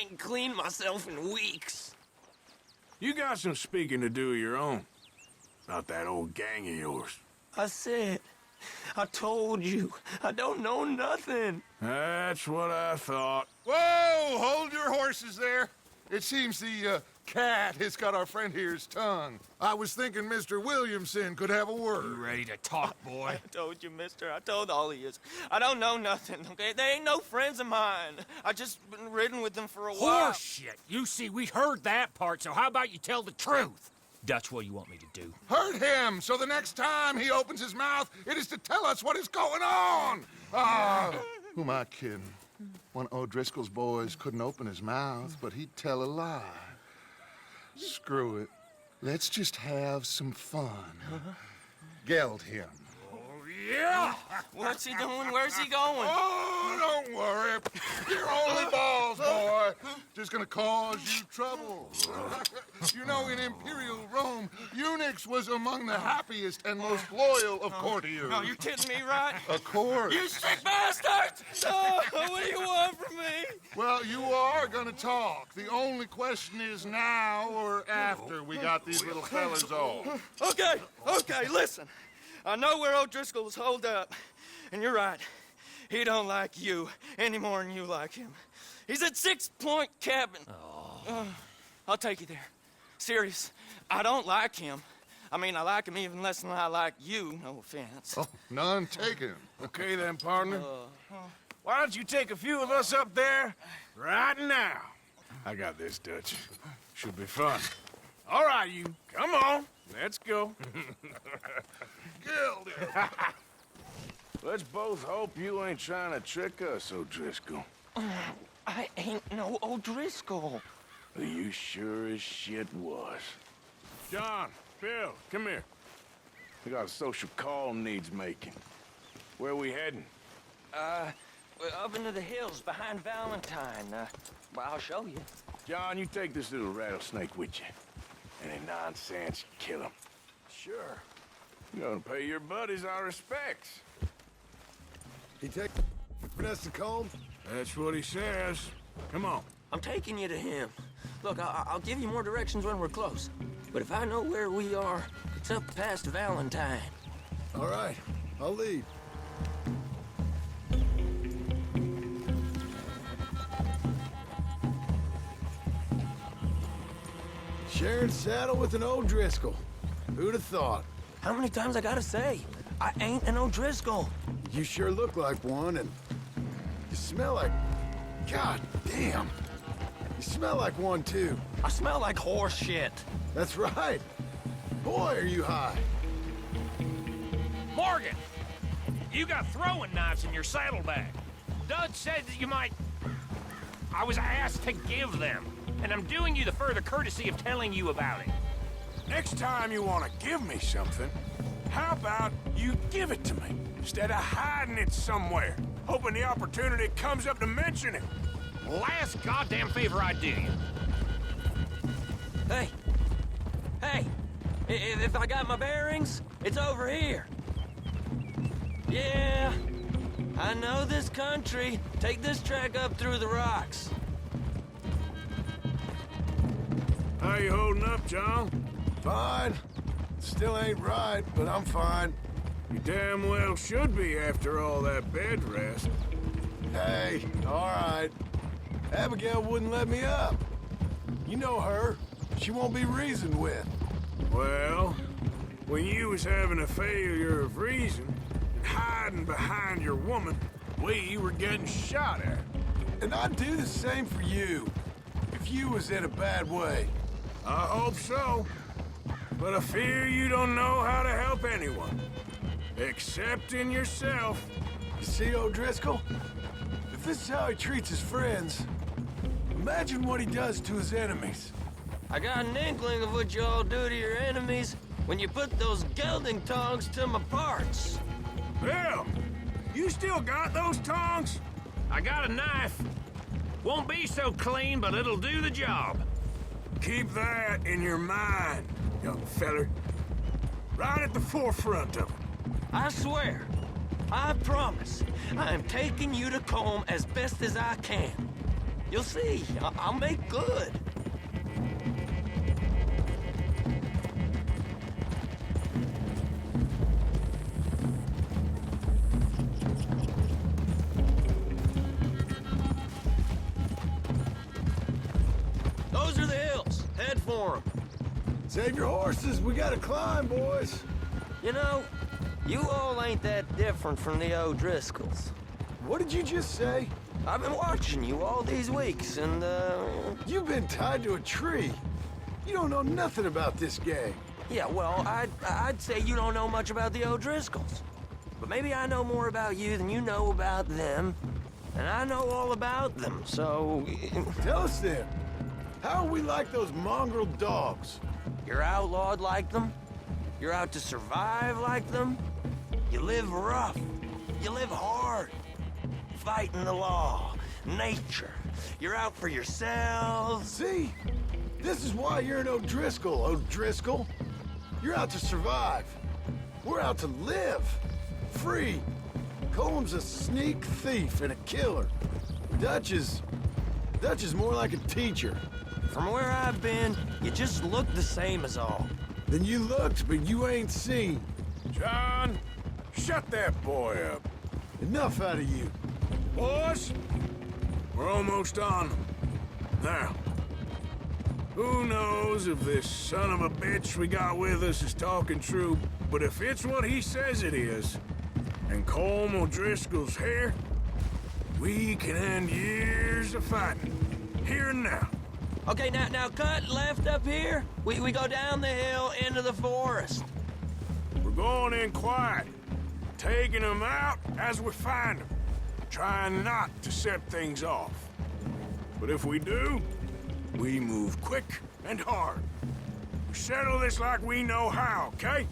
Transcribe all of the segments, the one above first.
ain't cleaned myself in weeks. You got some speaking to do of your own. About that old gang of yours. I told you, I don't know nothing. That's what I thought. Whoa! Hold your horses there. It seems the cat has got our friend here's tongue. I was thinking Mr. Williamson could have a word. You ready to talk, boy? I told you, mister. I told all of you. I don't know nothing, okay? They ain't no friends of mine. I just been riding with them for a while. Horseshit! You see, we heard that part, so how about you tell the truth? Dutch, what do you want me to do? Hurt him, so the next time he opens his mouth, it is to tell us what is going on. Who am I kidding? One of O'Driscoll's boys couldn't open his mouth, but he'd tell a lie. Screw it. Let's just have some fun. Geld him. Yeah! What's he doing? Where's he going? Oh, don't worry. You're only balls, boy. Just gonna cause you trouble. You know, in Imperial Rome, eunuchs was among the happiest and most loyal of courtiers. No, you're kidding me, right? Of course. You sick bastard! Oh, what do you want from me? Well, you are gonna talk. The only question is now or after we got these little fellas off. Okay, listen. I know where O'Driscoll's holed up, and you're right. He don't like you any more than you like him. He's at 6 Point Cabin. I'll take you there. Serious, I don't like him. I mean, I like him even less than I like you, no offense. Oh, none taken. Okay then, partner. Why don't you take a few of us up there right now? I got this, Dutch. Should be fun. All right, you. Come on. Let's go. Geld him. Let's both hope you ain't trying to trick us, O'Driscoll. I ain't no O'Driscoll. You sure as shit was. John, Bill, come here. We got a social call needs making. Where we heading? We're up into the hills behind Valentine. Well, I'll show you. John, you take this little rattlesnake with you. Any nonsense, kill him. Sure. You're gonna pay your buddies our respects. He take Vanessa Combe? That's what he says. Come on. I'm taking you to him. Look, I'll give you more directions when we're close. But if I know where we are, it's up past Valentine. All right, I'll lead. Sharing saddle with an O'Driscoll. Who'd have thought? How many times I gotta say? I ain't an O'Driscoll. You sure look like one, and you smell like... God damn. You smell like one, too. I smell like horse shit. That's right. Boy, are you high. Morgan! You got throwing knives in your saddlebag. Dutch said that you might... I was asked to give them, and I'm doing you the further courtesy of telling you about it. Next time you want to give me something, how about you give it to me, instead of hiding it somewhere, hoping the opportunity comes up to mention it? Last goddamn favor I do you. Hey! If I got my bearings, it's over here. Yeah, I know this country. Take this track up through the rocks. How you holding up, John? Fine. Still ain't right, but I'm fine. You damn well should be after all that bed rest. Hey, all right. Abigail wouldn't let me up. You know her. She won't be reasoned with. Well, when you was having a failure of reason, and hiding behind your woman, we were getting shot at. And I'd do the same for you, if you was in a bad way. I hope so. But I fear you don't know how to help anyone. Except in yourself. You see, O'Driscoll? If this is how he treats his friends, imagine what he does to his enemies. I got an inkling of what you all do to your enemies when you put those gelding tongs to my parts. Bill, you still got those tongs? I got a knife. Won't be so clean, but it'll do the job. Keep that in your mind, young feller. Right at the forefront of it. I swear, I promise, I am taking you to Combe as best as I can. You'll see. I'll make good. Those are the hills. Head for them. Save your horses. We gotta climb, boys. You know, you all ain't that different from the O'Driscolls. What did you just say? I've been watching you all these weeks, and, You've been tied to a tree. You don't know nothing about this gang. yeah, well, I'd say you don't know much about the O'Driscolls. But maybe I know more about you than you know about them. And I know all about them, so... Tell us then. How are we like those mongrel dogs? You're outlawed like them. You're out to survive like them. You live rough. You live hard. Fighting the law, nature. You're out for yourselves. See? This is why you're an O'Driscoll, O'Driscoll. You're out to survive. We're out to live. Free. Colm's a sneak thief and a killer. Dutch is more like a teacher. From where I've been, you just look the same as all. Then you looked, but you ain't seen. John, shut that boy up. Enough out of you. Boys, we're almost on them. Now, who knows if this son of a bitch we got with us is talking true, but if it's what he says it is, and Colm O'Driscoll's here, we can end years of fighting, here and now. Okay, now cut left up here. We go down the hill into the forest. We're going in quiet, taking them out as we find them, trying not to set things off. But if we do, we move quick and hard. We settle this like we know how, okay?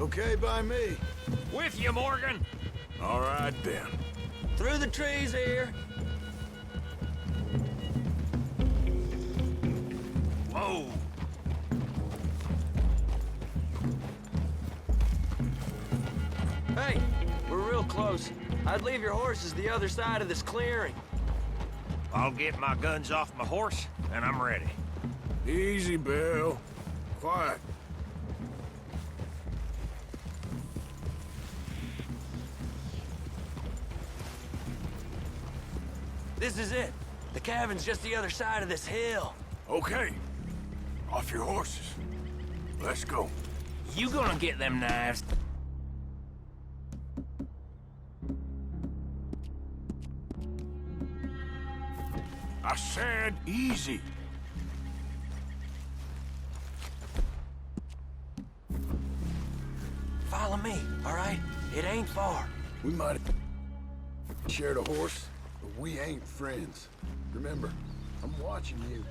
Okay by me. With you, Morgan. All right, then. Through the trees here. Whoa. Hey, we're real close. I'd leave your horses the other side of this clearing. I'll get my guns off my horse, and I'm ready. Easy, Bill. Quiet. This is it. The cabin's just the other side of this hill. Okay. Off your horses. Let's go. You gonna get them knives? I said easy. Follow me, all right? It ain't far. We might have shared a horse, but we ain't friends. Remember, I'm watching you.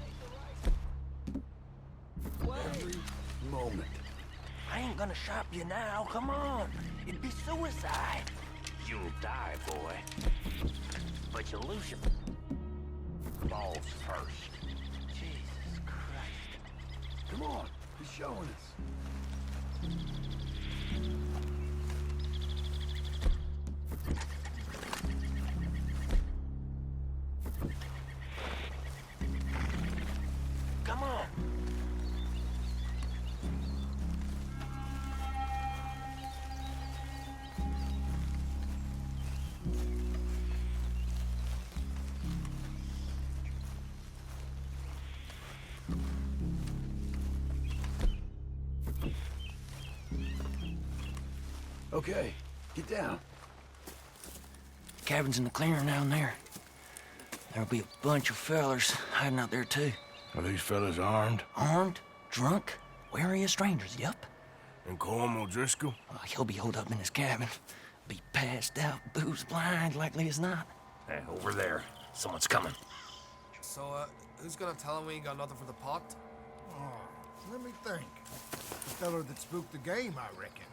Every moment. I ain't gonna shop you now, come on. It'd be suicide. You'll die, boy. But you'll lose your balls first. Jesus Christ. Come on, he's showing us. Come on. Okay, get down. Cabin's in the clearing down there. There'll be a bunch of fellers hiding out there, too. Are these fellas armed? Armed, drunk, wary of strangers, yup. And Colm O'Driscoll? He'll be holed up in his cabin. Be passed out, booze blind, likely as not. Over there. Someone's coming. So, who's gonna tell him we ain't got nothing for the pot? Oh, let me think. The feller that spooked the game, I reckon.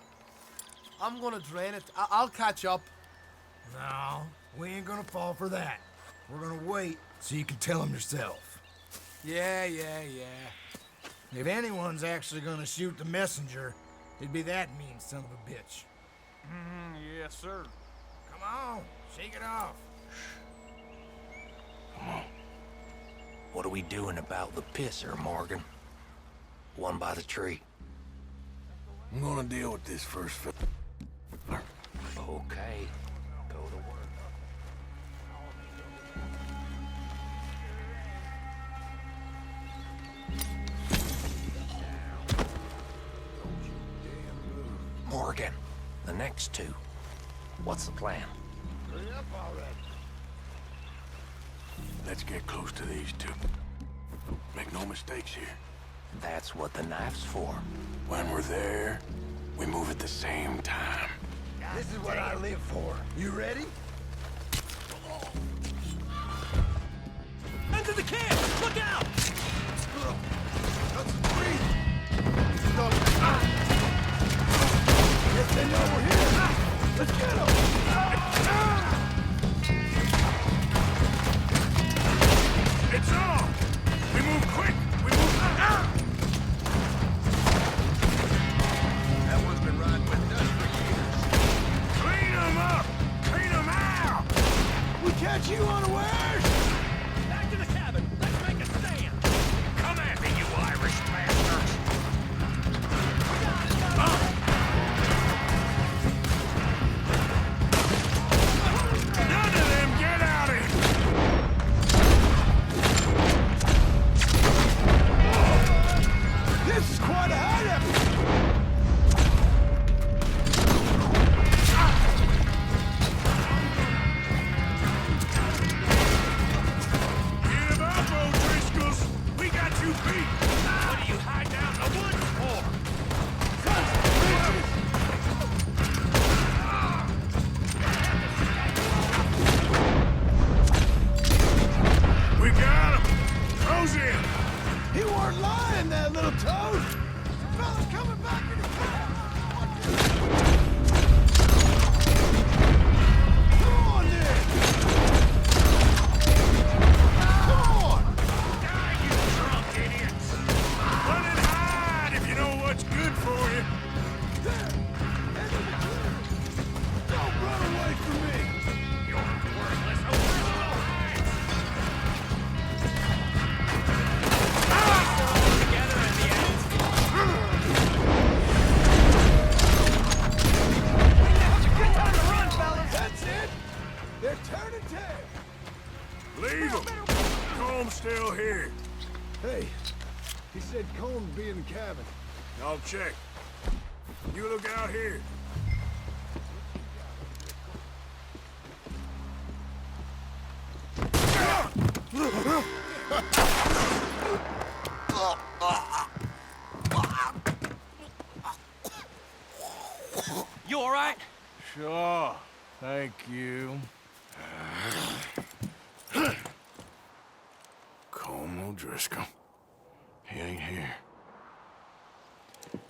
I'm gonna drain it. I'll catch up. No, we ain't gonna fall for that. We're gonna wait so you can tell him yourself. Yeah. If anyone's actually gonna shoot the messenger, it'd be that mean son of a bitch. Yes, sir. Come on, shake it off. What are we doing about the pisser, Morgan? One by the tree. I'm gonna deal with this first. Okay, go to work. Morgan, the next two. What's the plan? Hurry up already. Let's get close to these two. Make no mistakes here. That's what the knife's for. When we're there, we move at the same time. This is what I live for. You ready? Enter the camp! Look out! That's a tree. Yes, they know we're here. Let's get them. It's on! We move quick! We move... That one's been riding with us for years. Clean them up! Clean them out! We catch you unawares? Back to the cabin! Let's make a stand! Come at me, you Irish bastards! None of them get out of here! This is quite a hideout. Get him up, O'Driscolls! We got you beat! What are you hiding out in the woods for? We got him! Throws in! He weren't lying, that little toad. Fella's coming back in the car. Come on, then. Come on. Die, you drunk idiots! Run and hide if you know what's good for you! There. Head to the clear. Don't run away from me. You're worthless O'Driscoll hags! Together in the end. Now's a good time to run, fellas! That's it. They're turning tail. Leave him! Comb's still here. Hey, he said Cole'd be in the cabin. I'll check. You look out here. You all right? Sure. Thank you. Colm O'Driscoll. He ain't here.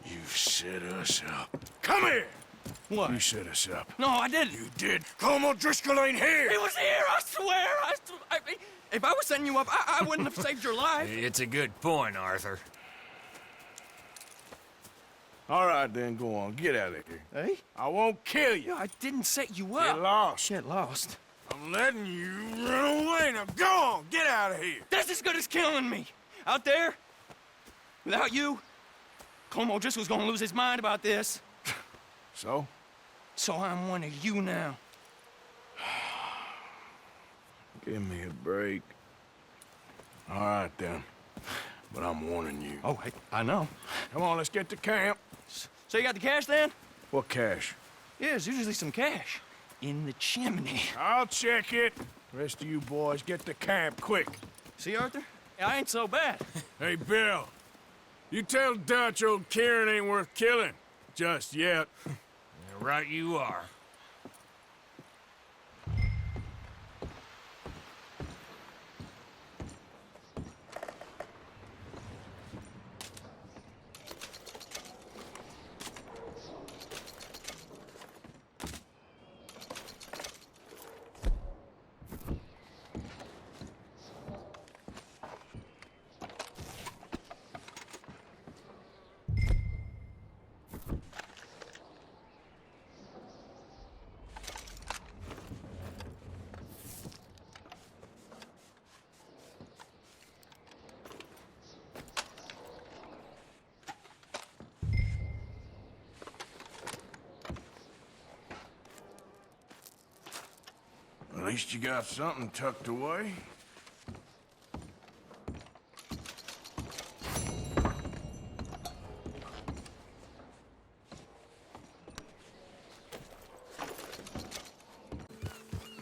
You've set us up. Come here! What? You set us up. No, I didn't. You did. Colm O'Driscoll ain't here! He was here, I swear. If I was setting you up, I wouldn't have saved your life. It's a good point, Arthur. All right, then, go on. Get out of here. Hey? I won't kill you. I didn't set you up. Get lost. Get lost. I'm letting you run away. Now go on. Get out of here. That's as good as killing me. Out there, without you, Colm O'Driscoll's gonna lose his mind about this. So? So I'm one of you now. Give me a break. All right, then. But I'm warning you. Oh, I know. Come on, let's get to camp. So you got the cash then? What cash? Yeah, there's usually some cash. In the chimney. I'll check it. Rest of you boys, get to camp, quick. See, Arthur? I ain't so bad. Hey, Bill. You tell Dutch old Kieran ain't worth killing. Just yet. Right you are. least you got something tucked away.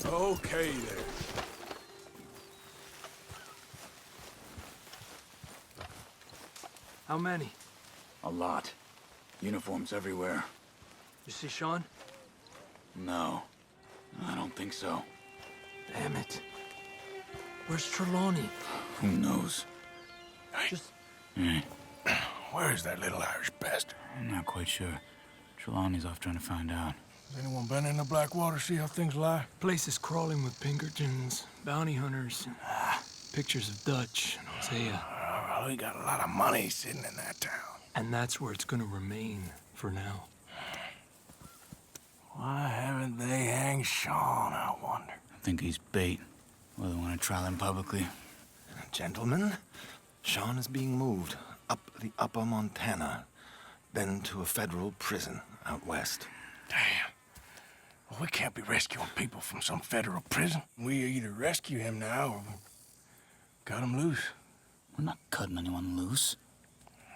Okay, there. How many? A lot. Uniforms everywhere. You see Sean? No, I don't think so. Damn it. Where's Trelawney? Who knows? Just... Where is that little Irish bastard? I'm not quite sure. Trelawney's off trying to find out. Has anyone been in the Blackwater, see how things lie? Place is crawling with Pinkertons, bounty hunters, pictures of Dutch and Hosea. Well, we got a lot of money sitting in that town. And that's where it's gonna remain for now. Why haven't they hanged Sean, I wonder? I think he's bait. Well, they want to trial him publicly. Gentlemen, Sean is being moved up the upper Montana, then to a federal prison out west. Damn. Well, we can't be rescuing people from some federal prison. We either rescue him now or cut him loose. We're not cutting anyone loose.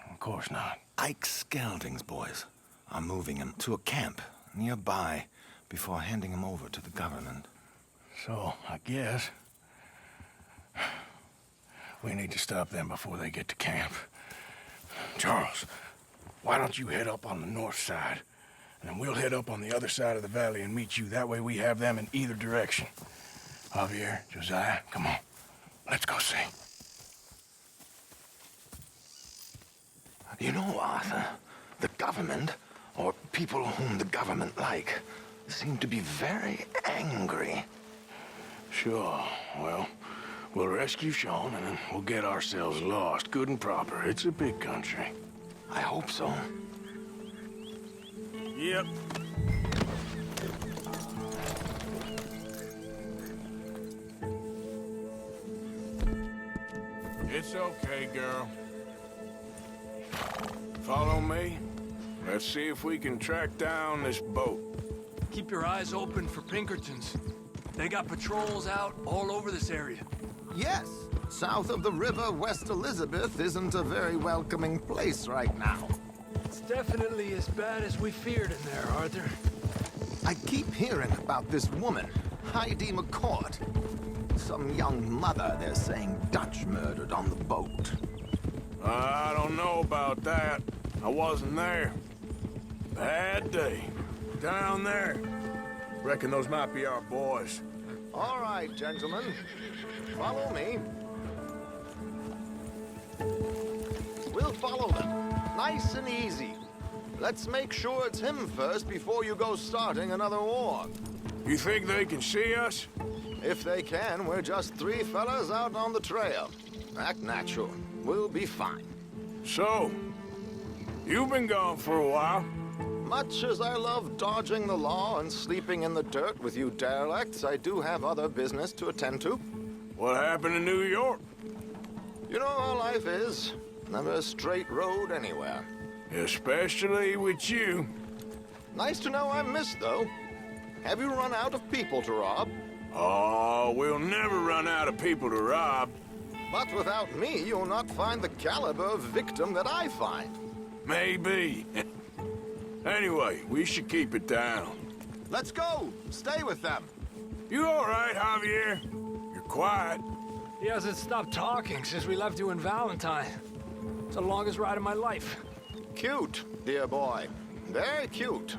Of course not. Ike Skelding's boys are moving him to a camp nearby before handing him over to the government. So, I guess we need to stop them before they get to camp. Charles, why don't you head up on the north side, and then we'll head up on the other side of the valley and meet you. That way we have them in either direction. Javier, Josiah, come on. Let's go see. You know, Arthur, the government, or people whom the government like, seem to be very angry. Sure. Well, we'll rescue Sean, and then we'll get ourselves lost, good and proper. It's a big country. I hope so. Yep. It's okay, girl. Follow me. Let's see if we can track down this boat. Keep your eyes open for Pinkertons. They got patrols out all over this area. Yes, south of the river, West Elizabeth isn't a very welcoming place right now. It's definitely as bad as we feared in there, Arthur. I keep hearing about this woman, Heidi McCourt. Some young mother, they're saying, Dutch murdered on the boat. I don't know about that. I wasn't there. Bad day. Down there. Reckon those might be our boys. All right, gentlemen. Follow me. We'll follow them. Nice and easy. Let's make sure it's him first before you go starting another war. You think they can see us? If they can, we're just three fellas out on the trail. Act natural. We'll be fine. So, you've been gone for a while. Much as I love dodging the law and sleeping in the dirt with you derelicts, I do have other business to attend to. What happened in New York? You know how life is. Never a straight road anywhere. Especially with you. Nice to know I'm missed, though. Have you run out of people to rob? Oh, we'll never run out of people to rob. But without me, you'll not find the caliber of victim that I find. Maybe. Anyway, we should keep it down. Let's go. Stay with them. You all right, Javier? You're quiet. He hasn't stopped talking since we left you in Valentine. It's the longest ride of my life. Cute, dear boy. Very cute.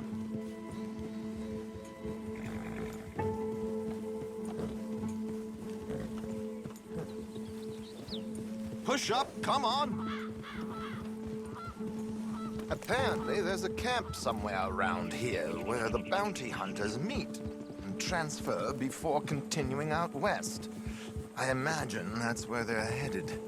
Push up, come on. Apparently, there's a camp somewhere around here where the bounty hunters meet and transfer before continuing out west. I imagine that's where they're headed.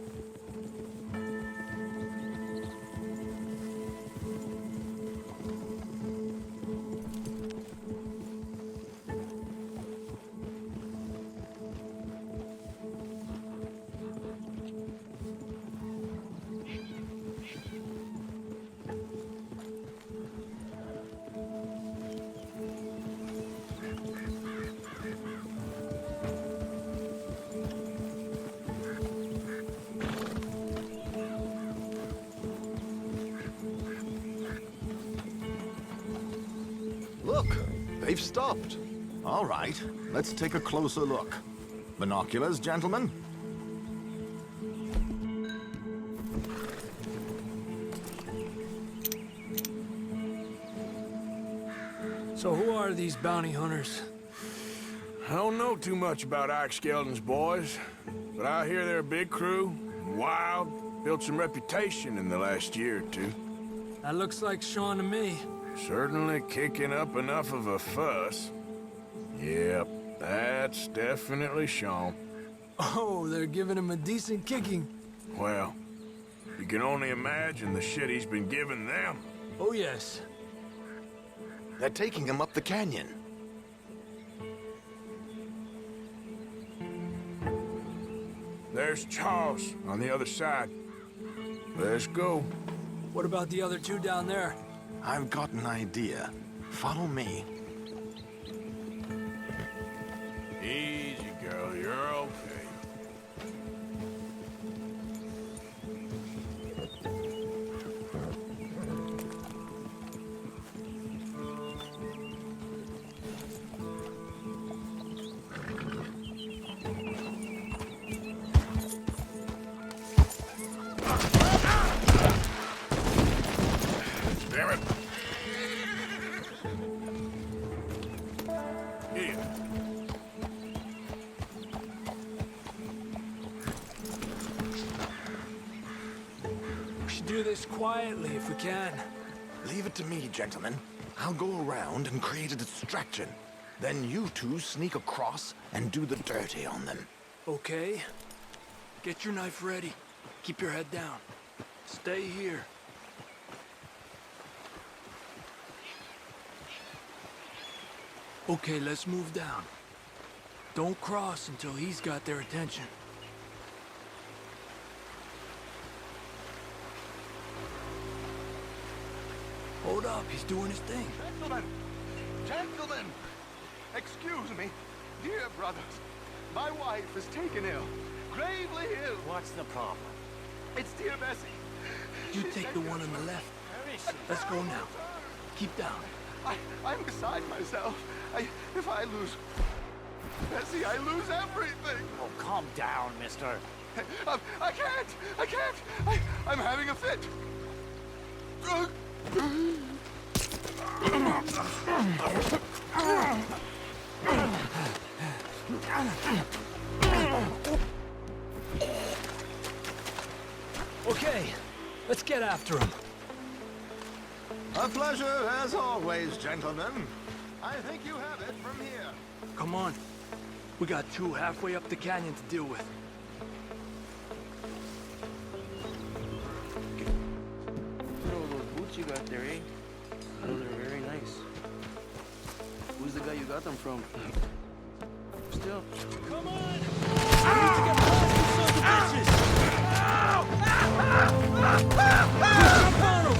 They've stopped. All right, let's take a closer look. Binoculars, gentlemen? So who are these bounty hunters? I don't know too much about Ike Skeldon's boys, but I hear they're a big crew, wild, built some reputation in the last year or two. That looks like Sean to me. Certainly kicking up enough of a fuss. Yep, that's definitely Sean. Oh, they're giving him a decent kicking. Well, you can only imagine the shit he's been giving them. Oh, yes. They're taking him up the canyon. There's Charles on the other side. Let's go. What about the other two down there? I've got an idea. Follow me. Easy, girl. You're okay. Damn it. Here. We should do this quietly if we can. Leave it to me, gentlemen. I'll go around and create a distraction. Then you two sneak across and do the dirty on them. Okay. Get your knife ready. Keep your head down. Stay here. Okay, let's move down. Don't cross until he's got their attention. Hold up, he's doing his thing. Gentlemen! Gentlemen! Excuse me. Dear brothers, my wife is taken ill. Gravely ill. What's the problem? It's dear Bessie. You take the one on the left. Let's go now. Keep down. I'm beside myself. If I lose Bessie, I lose everything. Oh, calm down, mister. I can't. I'm having a fit. Okay, let's get after him. A pleasure, as always, gentlemen. I think you have it from here. Come on. We got two halfway up the canyon to deal with. Look at those boots you got there, eh? Those are very nice. Who's the guy you got them from? Still. Come on! I need to get past these sons of bitches! Push up on 'em!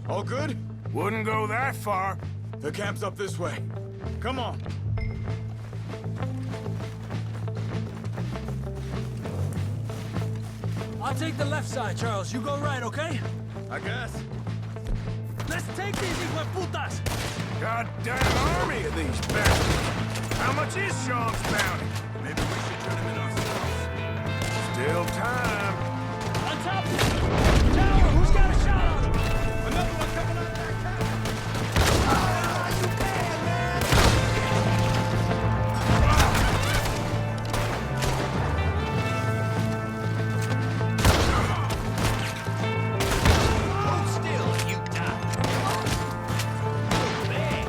All good? Wouldn't go that far. The camp's up this way. Come on. I'll take the left side, Charles. You go right, okay? I guess. Let's take these putas! Goddamn army of these bastards. How much is Sean's bounty? Maybe we should turn him in ourselves. Still time. On top! Tower, who's got a shot on him? Another one coming out of that cabin. Hold still, you die. There.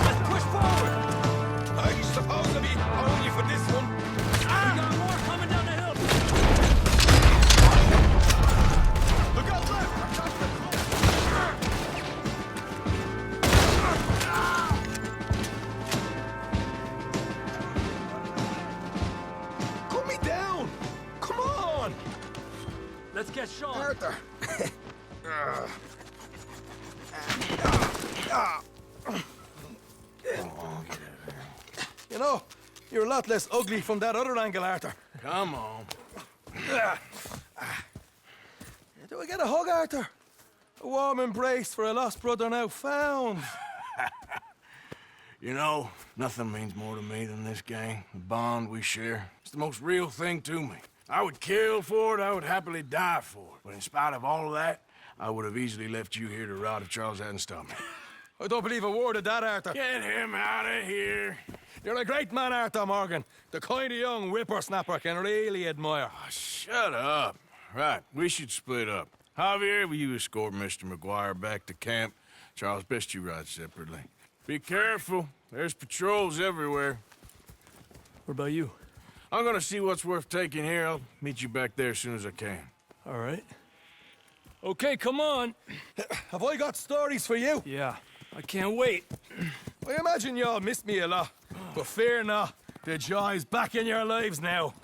Let's push forward! Are you supposed to be holding you for this one? We got more coming down the hill! Look out left! Cool me down! Come on! Let's get Sean. Arthur! You know, you're a lot less ugly from that other angle, Arthur. Come on. Do I get a hug, Arthur? A warm embrace for a lost brother now found. You know, nothing means more to me than this gang, the bond we share. It's the most real thing to me. I would kill for it, I would happily die for it. But in spite of all of that, I would have easily left you here to rot if Charles hadn't stopped me. I don't believe a word of that, Arthur. Get him out of here. You're a great man, Arthur Morgan. The kind of young whippersnapper I can really admire. Oh, shut up. Right, we should split up. Javier, will you escort Mr. McGuire back to camp? Charles, best you ride separately. Be careful. There's patrols everywhere. What about you? I'm gonna see what's worth taking here. I'll meet you back there as soon as I can. All right. Okay, come on. Have I got stories for you? Yeah, I can't wait. I imagine y'all missed me a lot. But fear not, the joy's back in your lives now.